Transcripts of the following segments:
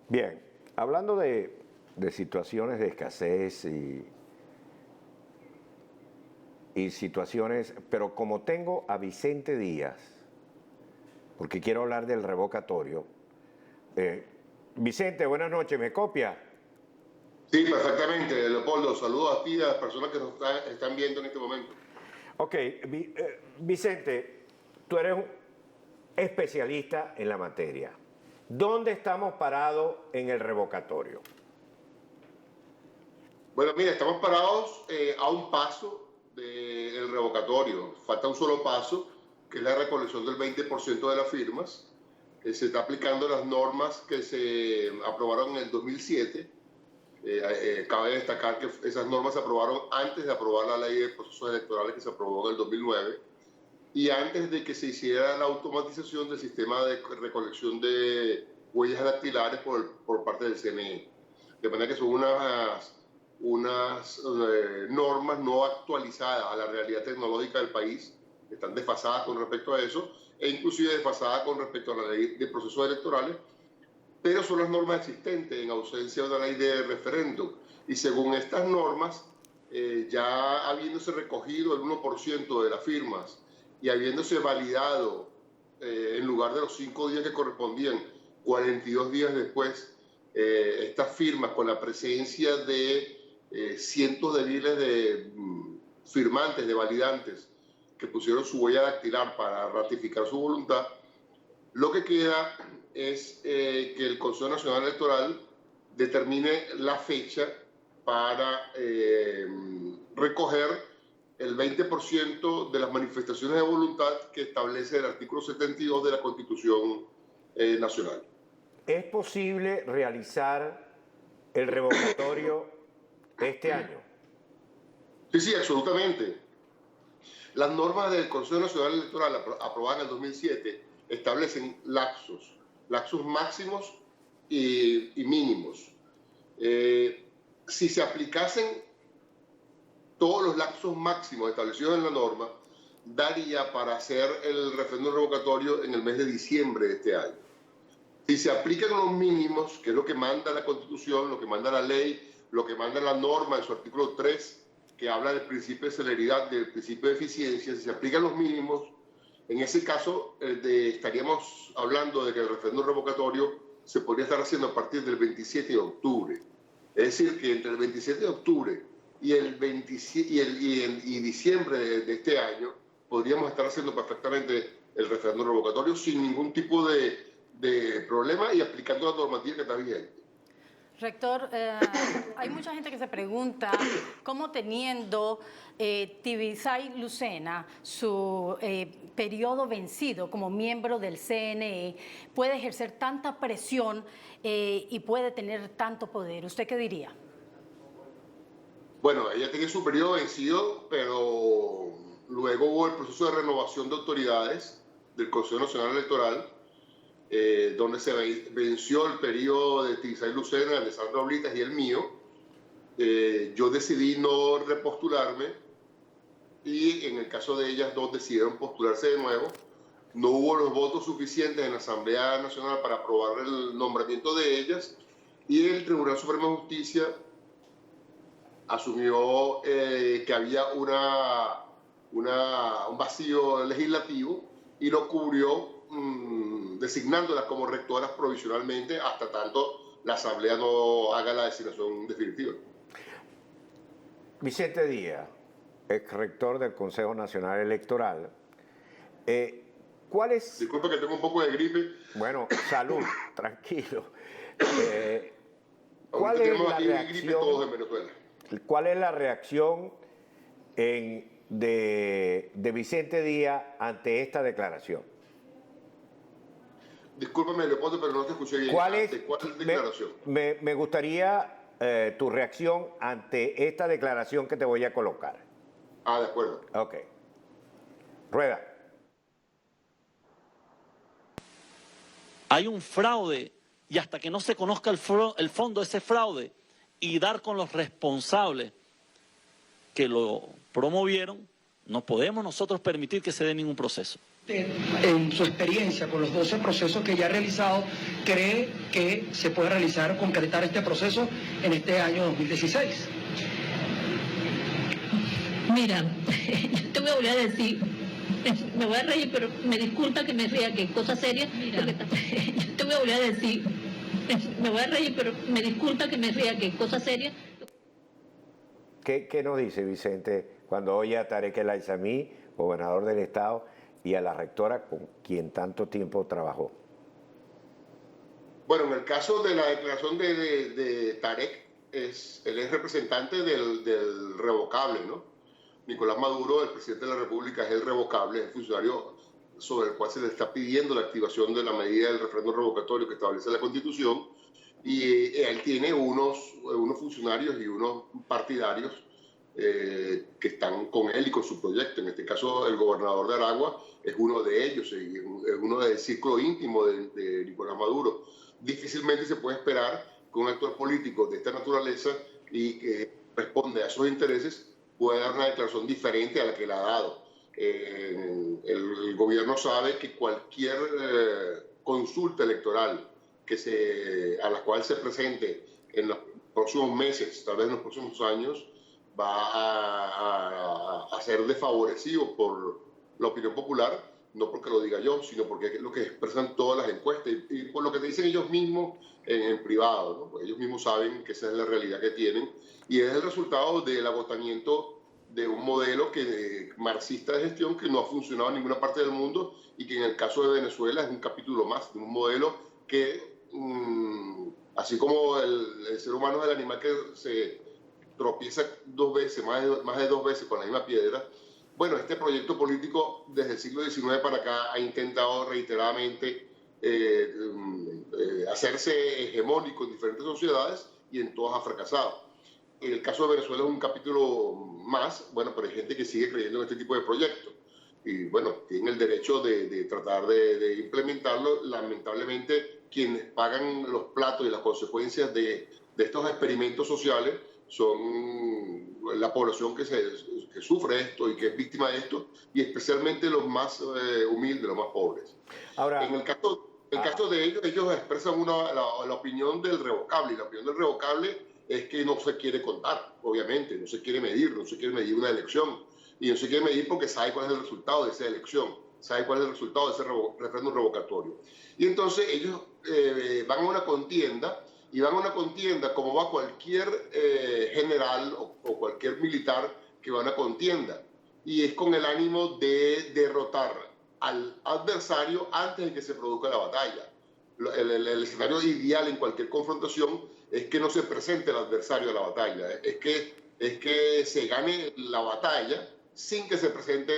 Bien, hablando de situaciones de escasez y situaciones, pero como tengo a Vicente Díaz, porque quiero hablar del revocatorio. Vicente, buenas noches, ¿me copia? Sí, perfectamente, Leopoldo. Saludos a ti y a las personas que nos están viendo en este momento. Ok, Vicente, tú eres un especialista en la materia. ¿Dónde estamos parados en el revocatorio? Bueno, mira, estamos parados a un paso del revocatorio. Falta un solo paso, que es la recolección del 20% de las firmas. Se está aplicando las normas que se aprobaron en el 2007. Cabe destacar que esas normas se aprobaron antes de aprobar la ley de procesos electorales que se aprobó en el 2009 y antes de que se hiciera la automatización del sistema de recolección de huellas dactilares por parte del CNE. De manera que son unas normas no actualizadas a la realidad tecnológica del país, están desfasadas con respecto a eso, e inclusive desfasadas con respecto a la ley de procesos electorales, pero son las normas existentes en ausencia de una ley de referéndum. Y según estas normas, ya habiéndose recogido el 1% de las firmas y habiéndose validado, en lugar de los 5 días que correspondían, 42 días después, estas firmas con la presencia de cientos de miles de firmantes, de validantes, que pusieron su huella dactilar para ratificar su voluntad, lo que queda es que el Consejo Nacional Electoral determine la fecha para recoger el 20% de las manifestaciones de voluntad que establece el artículo 72 de la Constitución Nacional. ¿Es posible realizar el revocatorio este año? Sí, sí, absolutamente. Las normas del Consejo Nacional Electoral aprobadas en el 2007 establecen lapsos máximos y mínimos. Si se aplicasen todos los lapsos máximos establecidos en la norma, daría para hacer el referéndum revocatorio en el mes de diciembre de este año. Si se aplican los mínimos, que es lo que manda la Constitución, lo que manda la ley, lo que manda la norma en su artículo 3, que habla del principio de celeridad, del principio de eficiencia, si se aplican los mínimos, en ese caso estaríamos hablando de que el referéndum revocatorio se podría estar haciendo a partir del 27 de octubre. Es decir, que entre el 27 de octubre y diciembre de este año podríamos estar haciendo perfectamente el referéndum revocatorio sin ningún tipo de problema y aplicando la normativa que está vigente. Rector, hay mucha gente que se pregunta cómo teniendo Tibisay Lucena su periodo vencido como miembro del CNE puede ejercer tanta presión y puede tener tanto poder. ¿Usted qué diría? Bueno, ella tiene su periodo vencido, pero luego hubo el proceso de renovación de autoridades del Consejo Nacional Electoral, donde se venció el periodo de Tibisay Lucena, de Sandra Oblitas y el mío. Yo decidí no repostularme y en el caso de ellas dos decidieron postularse de nuevo. No hubo los votos suficientes en la Asamblea Nacional para aprobar el nombramiento de ellas y el Tribunal Supremo de Justicia asumió que había un vacío legislativo y lo cubrió designándolas como rectoras provisionalmente hasta tanto la Asamblea no haga la designación definitiva. Vicente Díaz, ex rector del Consejo Nacional Electoral. ¿Cuál es? Disculpe que tengo un poco de gripe. Bueno, salud, tranquilo. ¿Cuál es la reacción? Todos en Venezuela. ¿Cuál es la reacción de Vicente Díaz ante esta declaración? Discúlpame, Leopoldo, pero no te escuché bien. ¿Cuál es declaración? Me gustaría tu reacción ante esta declaración que te voy a colocar. Ah, de acuerdo. Ok. Rueda. Hay un fraude y hasta que no se conozca el fondo de ese fraude y dar con los responsables que lo promovieron, No podemos nosotros permitir que se dé ningún proceso. En su experiencia con los 12 procesos que ya ha realizado, ¿cree que se puede realizar, concretar este proceso en este año 2016? Mira, yo te voy a volver a decir, me voy a reír, pero me disculpa que me ría, que es cosa seria. Yo te voy a volver a decir, me voy a reír, pero me disculpa que me ría, que es cosa seria. ¿Qué nos dice Vicente cuando oye a Tarek El Aizami, gobernador del estado, y a la rectora con quien tanto tiempo trabajó? Bueno, en el caso de la declaración de Tarek, él es representante del revocable, ¿no? Nicolás Maduro, el presidente de la República, es el revocable, es el funcionario sobre el cual se le está pidiendo la activación de la medida del referéndum revocatorio que establece la Constitución, y él tiene unos funcionarios y unos partidarios que están con él y con su proyecto. En este caso, el gobernador de Aragua es uno de ellos, es uno del círculo íntimo de Nicolás Maduro. Difícilmente se puede esperar que un actor político de esta naturaleza y que responde a esos intereses pueda dar una declaración diferente a la que le ha dado. El gobierno sabe que cualquier consulta electoral a la cual se presente en los próximos meses, tal vez en los próximos años, va a ser desfavorecido por la opinión popular, no porque lo diga yo, sino porque es lo que expresan todas las encuestas y por lo que te dicen ellos mismos en privado, ¿no? Pues ellos mismos saben que esa es la realidad que tienen y es el resultado del agotamiento de un modelo marxista de gestión que no ha funcionado en ninguna parte del mundo y que en el caso de Venezuela es un capítulo más de un modelo que, así como el ser humano es el animal que se tropieza dos veces, más de dos veces con la misma piedra, bueno, este proyecto político desde el siglo XIX para acá ha intentado reiteradamente hacerse hegemónico en diferentes sociedades y en todas ha fracasado. El caso de Venezuela es un capítulo más, bueno, pero hay gente que sigue creyendo en este tipo de proyectos y bueno, tienen el derecho de tratar de implementarlo. Lamentablemente, quienes pagan los platos y las consecuencias de estos experimentos sociales son la población que sufre esto y que es víctima de esto, y especialmente los más humildes, los más pobres. Ahora, en el caso de ellos expresan la opinión del revocable, y la opinión del revocable es que no se quiere contar, obviamente, no se quiere medir una elección, y no se quiere medir porque sabe cuál es el resultado de esa elección, sabe cuál es el resultado de ese referéndum revocatorio. Y entonces ellos van a una contienda, y van a una contienda como va cualquier general o cualquier militar que va a una contienda, y es con el ánimo de derrotar al adversario antes de que se produzca la batalla. El escenario ideal en cualquier confrontación es que no se presente el adversario a la batalla, es que se gane la batalla sin que se presente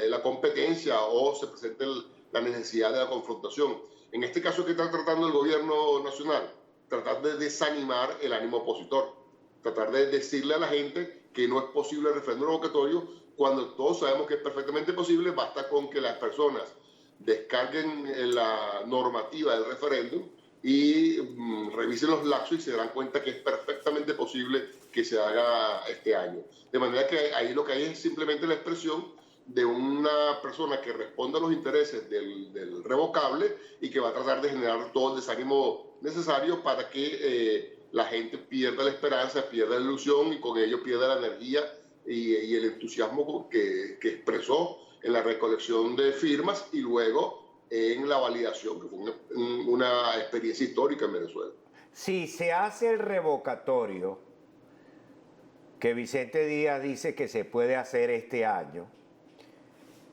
la competencia o se presente la necesidad de la confrontación. En este caso, ¿qué está tratando el gobierno nacional? Tratar de desanimar el ánimo opositor, tratar de decirle a la gente que no es posible el referéndum revocatorio cuando todos sabemos que es perfectamente posible. Basta con que las personas descarguen la normativa del referéndum y revisen los lapsos y se darán cuenta que es perfectamente posible que se haga este año. De manera que ahí lo que hay es simplemente la expresión de una persona que responda a los intereses del revocable y que va a tratar de generar todo el desánimo necesario para que la gente pierda la esperanza, pierda la ilusión y con ello pierda la energía y el entusiasmo que expresó en la recolección de firmas y luego en la validación, que fue una experiencia histórica en Venezuela. Si se hace el revocatorio, que Vicente Díaz dice que se puede hacer este año,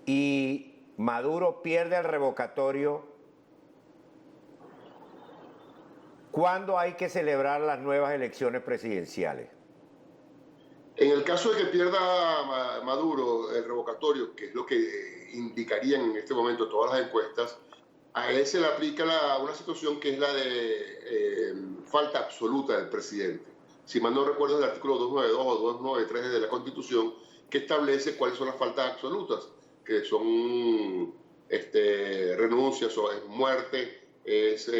y Maduro pierde el revocatorio, ¿cuándo hay que celebrar las nuevas elecciones presidenciales? En el caso de que pierda Maduro el revocatorio, que es lo que indicarían en este momento todas las encuestas, a él se le aplica una situación que es la de falta absoluta del presidente. Si mal no recuerdo, es el artículo 292 o 293 de la Constitución, que establece cuáles son las faltas absolutas, que son renuncias o es muerte, es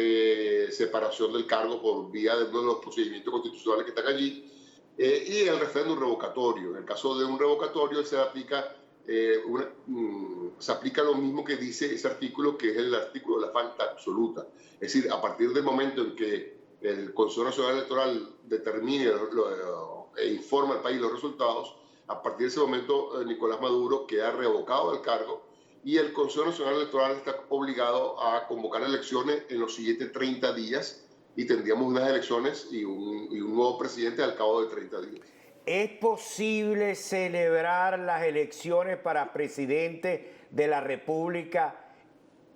separación del cargo por vía de uno de los procedimientos constitucionales que están allí, y el referéndum revocatorio. En el caso de un revocatorio se le aplica se aplica lo mismo que dice ese artículo, que es el artículo de la falta absoluta. Es decir, a partir del momento en que el Consejo Nacional Electoral determine e informa al país los resultados, a partir de ese momento Nicolás Maduro queda revocado del cargo y el Consejo Nacional Electoral está obligado a convocar elecciones en los siguientes 30 días y tendríamos unas elecciones y un nuevo presidente al cabo de 30 días. ¿Es posible celebrar las elecciones para presidente de la República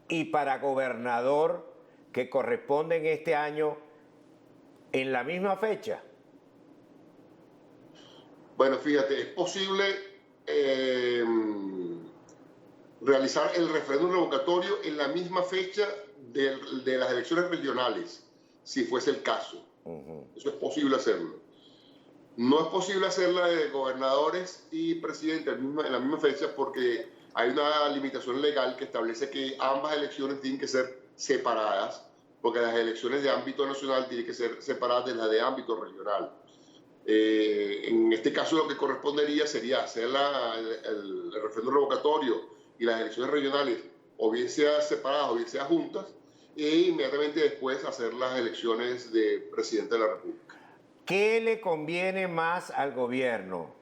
y para gobernador que corresponden este año en la misma fecha? Bueno, fíjate, es posible realizar el referéndum revocatorio en la misma fecha de las elecciones regionales, si fuese el caso. Eso es posible hacerlo. No es posible hacerla de gobernadores y presidentes en la misma fecha porque hay una limitación legal que establece que ambas elecciones tienen que ser separadas, porque las elecciones de ámbito nacional tienen que ser separadas de las de ámbito regional. En este caso lo que correspondería sería hacer el referéndum revocatorio y las elecciones regionales o bien sea separadas o bien sea juntas e inmediatamente después hacer las elecciones de presidente de la República. ¿Qué le conviene más al gobierno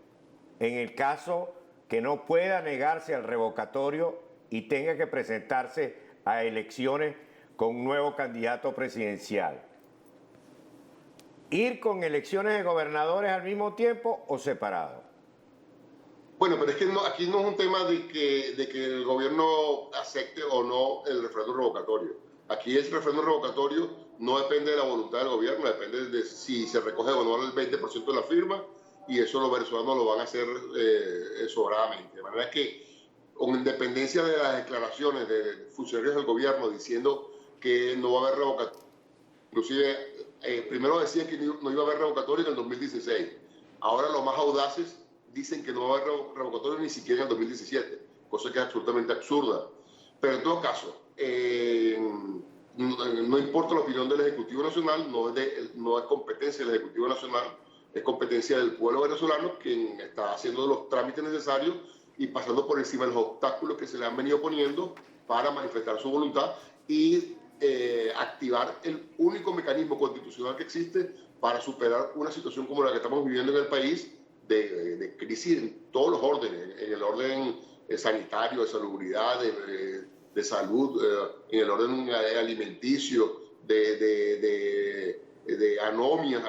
en el caso que no pueda negarse al revocatorio y tenga que presentarse a elecciones con un nuevo candidato presidencial? ¿Ir con elecciones de gobernadores al mismo tiempo o separado? Bueno, pero es que aquí no es un tema de que el gobierno acepte o no el referéndum revocatorio. Aquí el referéndum revocatorio no depende de la voluntad del gobierno, depende de si se recoge o no el 20% de la firma y eso los venezolanos lo van a hacer sobradamente. De manera que, con independencia de las declaraciones de funcionarios del gobierno diciendo que no va a haber revocatorio, inclusive primero decían que no iba a haber revocatorio en el 2016, ahora los más audaces dicen que no va a haber revocatorio ni siquiera en el 2017, cosa que es absolutamente absurda. Pero en todo caso, no importa la opinión del Ejecutivo Nacional, no es competencia del Ejecutivo Nacional, es competencia del pueblo venezolano quien está haciendo los trámites necesarios y pasando por encima de los obstáculos que se le han venido poniendo para manifestar su voluntad y activar el único mecanismo constitucional que existe para superar una situación como la que estamos viviendo en el país de crisis en todos los órdenes, en el orden sanitario, de salubridad, de salud, en el orden alimenticio, de anomia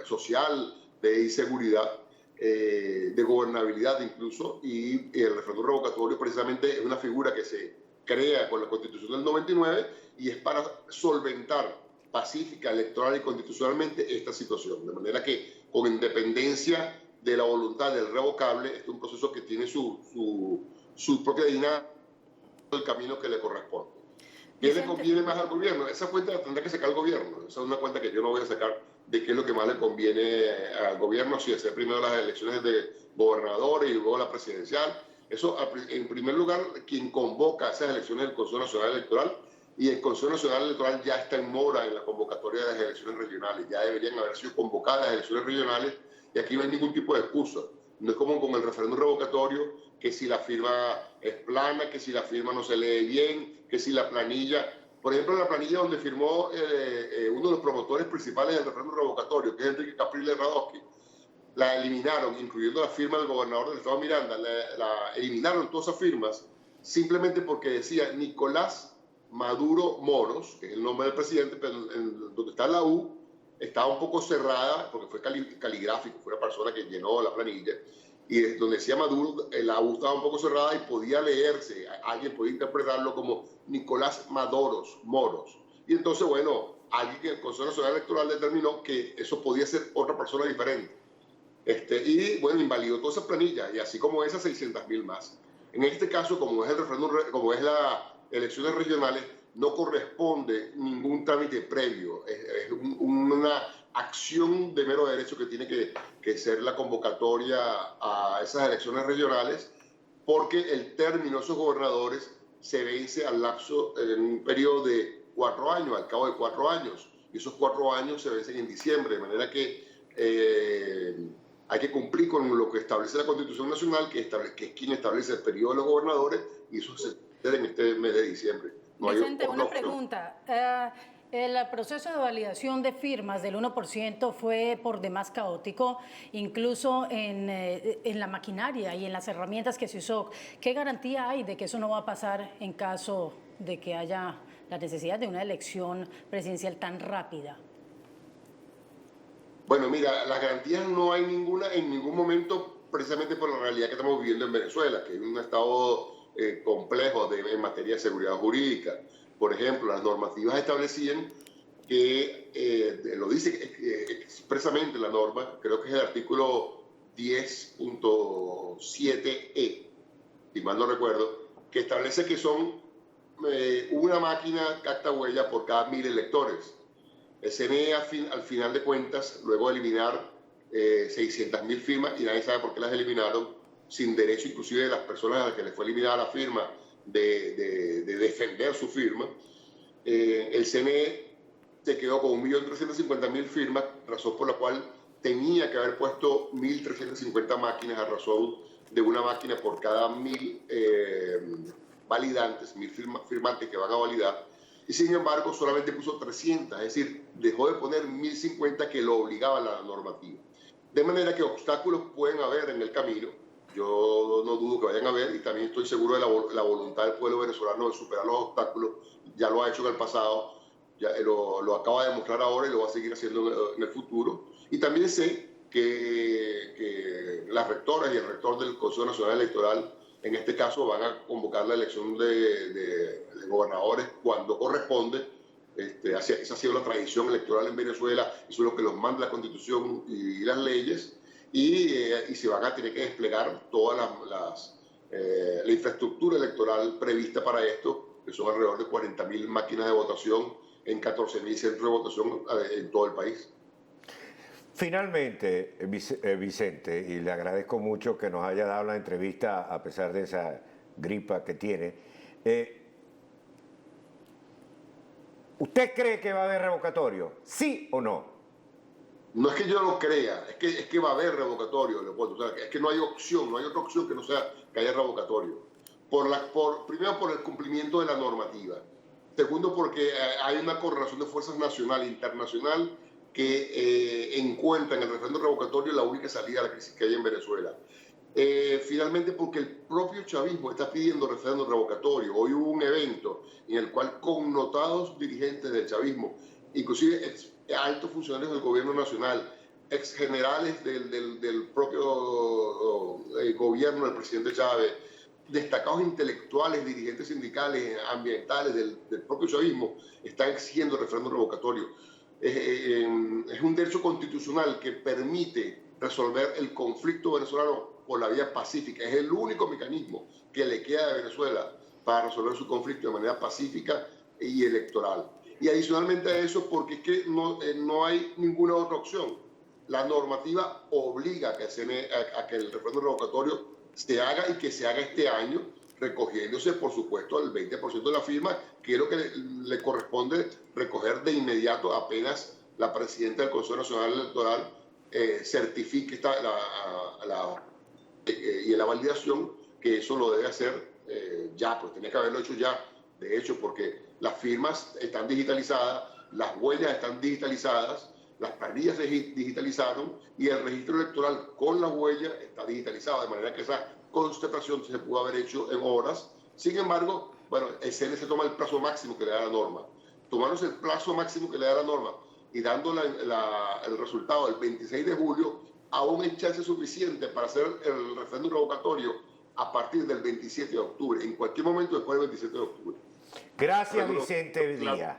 social, de inseguridad, de gobernabilidad incluso, y el referéndum revocatorio precisamente es una figura que se crea con la Constitución del 99 y es para solventar pacífica, electoral y constitucionalmente esta situación. De manera que, con independencia de la voluntad del revocable, este es un proceso que tiene su propia dinámica, el camino que le corresponde. ¿Qué le conviene más al gobierno? Esa cuenta la tendrá que sacar el gobierno. Esa es una cuenta que yo no voy a sacar de qué es lo que más le conviene al gobierno, si hacer primero las elecciones de gobernadores y luego la presidencial. Eso, en primer lugar, quien convoca esas elecciones es el Consejo Nacional Electoral, y el Consejo Nacional Electoral ya está en mora en la convocatoria de las elecciones regionales. Ya deberían haber sido convocadas las elecciones regionales y aquí no hay ningún tipo de excusa. No es como con el referéndum revocatorio, que si la firma es plana, que si la firma no se lee bien, que si la planilla... Por ejemplo, la planilla donde firmó uno de los promotores principales del referéndum revocatorio, que es Enrique Capriles Radosky, la eliminaron, incluyendo la firma del gobernador del estado Miranda, eliminaron todas esas firmas simplemente porque decía Nicolás Maduro Moros, que es el nombre del presidente, pero donde está la U, estaba un poco cerrada, porque fue caligráfico, fue una persona que llenó la planilla, y donde decía Maduro, la U estaba un poco cerrada y podía leerse, alguien podía interpretarlo como Nicolás Madoros, Moros. Y entonces, bueno, alguien que el Consejo Nacional Electoral determinó que eso podía ser otra persona diferente. Y bueno, invalidó toda esa planilla, y así como esas 600.000 más. En este caso, como es el referéndum, como es las elecciones regionales, no corresponde ningún trámite previo. Es una acción de mero derecho que tiene que ser la convocatoria a esas elecciones regionales, porque el término de esos gobernadores se vence al lapso en un periodo de 4 años, al cabo de 4 años. Y esos 4 años se vencen en diciembre, de manera que Hay que cumplir con lo que establece la Constitución Nacional, que es quien establece el periodo de los gobernadores, y eso se sucede en este mes de diciembre. No hay Vicente, otra una opción. pregunta. El proceso de validación de firmas del 1% fue por demás caótico, incluso en la maquinaria y en las herramientas que se usó. ¿Qué garantía hay de que eso no va a pasar en caso de que haya la necesidad de una elección presidencial tan rápida? Bueno, mira, las garantías no hay ninguna en ningún momento, precisamente por la realidad que estamos viviendo en Venezuela, que es un estado complejo en materia de seguridad jurídica. Por ejemplo, las normativas establecían que, lo dice expresamente la norma, creo que es el artículo 10.7e, si mal no recuerdo, que establece que son una máquina capta huella por cada 1000 electores. El CNE al final de cuentas, luego de eliminar 600.000 firmas, y nadie sabe por qué las eliminaron, sin derecho inclusive de las personas a las que les fue eliminada la firma de defender su firma, el CNE se quedó con 1.350.000 firmas, razón por la cual tenía que haber puesto 1.350 máquinas a razón de una máquina por cada 1.000 validantes, 1.000 firmantes que van a validar, y sin embargo solamente puso 300, es decir, dejó de poner 1.050 que lo obligaba la normativa. De manera que obstáculos pueden haber en el camino, yo no dudo que vayan a haber, y también estoy seguro de la voluntad del pueblo venezolano de superar los obstáculos, ya lo ha hecho en el pasado, ya lo acaba de demostrar ahora y lo va a seguir haciendo en el futuro. Y también sé que las rectoras y el rector del Consejo Nacional Electoral, en este caso, van a convocar la elección de gobernadores cuando corresponde. Esa ha sido la tradición electoral en Venezuela, eso es lo que los manda la Constitución y las leyes, y se van a tener que desplegar toda la infraestructura electoral prevista para esto, que son alrededor de 40.000 máquinas de votación en 14.000 centros de votación en todo el país. Finalmente, Vicente, y le agradezco mucho que nos haya dado la entrevista a pesar de esa gripa que tiene. ¿Usted cree que va a haber revocatorio? ¿Sí o no? No es que yo lo crea, es que va a haber revocatorio, Leopoldo. O sea, es que no hay opción, no hay otra opción que no sea que haya revocatorio. Primero, por el cumplimiento de la normativa. Segundo, porque hay una correlación de fuerzas nacional e internacional que encuentra en el referéndum revocatorio la única salida a la crisis que hay en Venezuela. Finalmente, porque el propio chavismo está pidiendo referéndum revocatorio. Hoy hubo un evento en el cual connotados dirigentes del chavismo, inclusive altos funcionarios del gobierno nacional, ex generales del propio gobierno del presidente Chávez, destacados intelectuales, dirigentes sindicales, ambientales del propio chavismo, están exigiendo referéndum revocatorio. Es un derecho constitucional que permite resolver el conflicto venezolano por la vía pacífica. Es el único mecanismo que le queda a Venezuela para resolver su conflicto de manera pacífica y electoral. Y adicionalmente a eso, porque es que no hay ninguna otra opción. La normativa obliga a que el referéndum revocatorio se haga y que se haga este año, recogiéndose, por supuesto, el 20% de la firma, que es lo que le corresponde recoger de inmediato apenas la presidenta del Consejo Nacional Electoral certifique y en la validación, que eso lo debe hacer ya, pues tenía que haberlo hecho ya, de hecho, porque las firmas están digitalizadas, las huellas están digitalizadas, las planillas se digitalizaron y el registro electoral con la huella está digitalizado, de manera que esa constatación se pudo haber hecho en horas. Sin embargo, bueno, el CNE se toma el plazo máximo que le da la norma. Tomándose el plazo máximo que le da la norma y dando el resultado el 26 de julio, aún hay chance suficiente para hacer el referéndum revocatorio a partir del 27 de octubre, en cualquier momento después del 27 de octubre. Gracias, Vicente Díaz.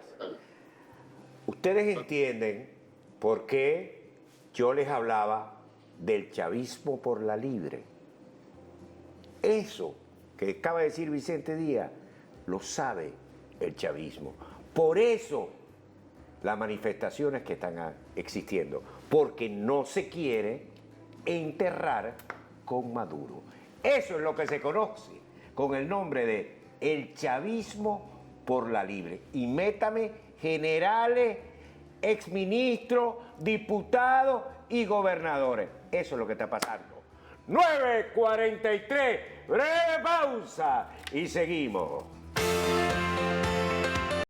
Ustedes entienden por qué yo les hablaba del chavismo por la libre. Eso que acaba de decir Vicente Díaz lo sabe el chavismo. Por eso las manifestaciones que están existiendo, porque no se quiere enterrar con Maduro. Eso es lo que se conoce con el nombre de el chavismo por la libre. Y métame generales, exministros, diputados y gobernadores. Eso es lo que está pasando. 9:43, breve pausa y seguimos.